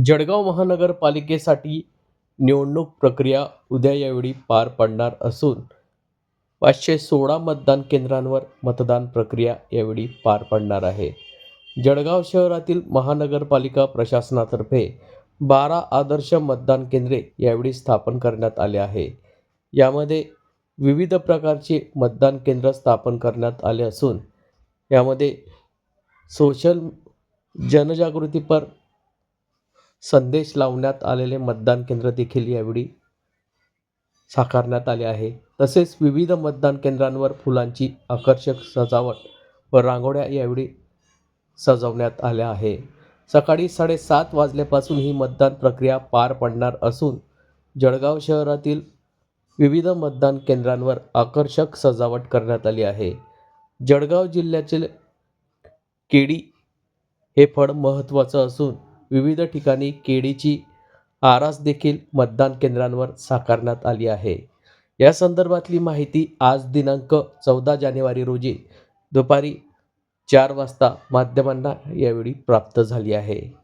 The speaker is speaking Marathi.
जळगाव महानगरपालिकेसाठी निवडणूक प्रक्रिया उद्या यावेळी पार पडणार असून 516 मतदान केंद्रांवर मतदान प्रक्रिया यावेळी पार पडणार आहे. जळगाव शहरातील महानगरपालिका प्रशासनातर्फे 12 आदर्श मतदान केंद्रे यावेळी स्थापन करण्यात आले आहे. यामध्ये विविध प्रकारचे मतदान केंद्र स्थापन करण्यात आले असून यामध्ये सोशल जनजागृतीपर संदेश लावण्यात आलेले मतदान केंद्र देखील यावेळी साकारण्यात आले आहे. तसेच विविध मतदान केंद्रांवर फुलांची आकर्षक सजावट व रांगोळ्या यावेळी सजवण्यात आल्या आहे. सकाळी 7:30 वाजल्यापासून ही मतदान प्रक्रिया पार पडणार असून जळगाव शहरातील विविध मतदान केंद्रांवर आकर्षक सजावट करण्यात आली आहे. जळगाव जिल्ह्यातील केळी हे फळ महत्त्वाचं असून विविध ठिकाणी केळीची आरास देखील मतदान केंद्रांवर साकारण्यात आली आहे. या संदर्भातली माहिती आज दिनांक 14 जानेवारी रोजी दुपारी 4 वाजता माध्यमांना यावेळी प्राप्त झाली आहे.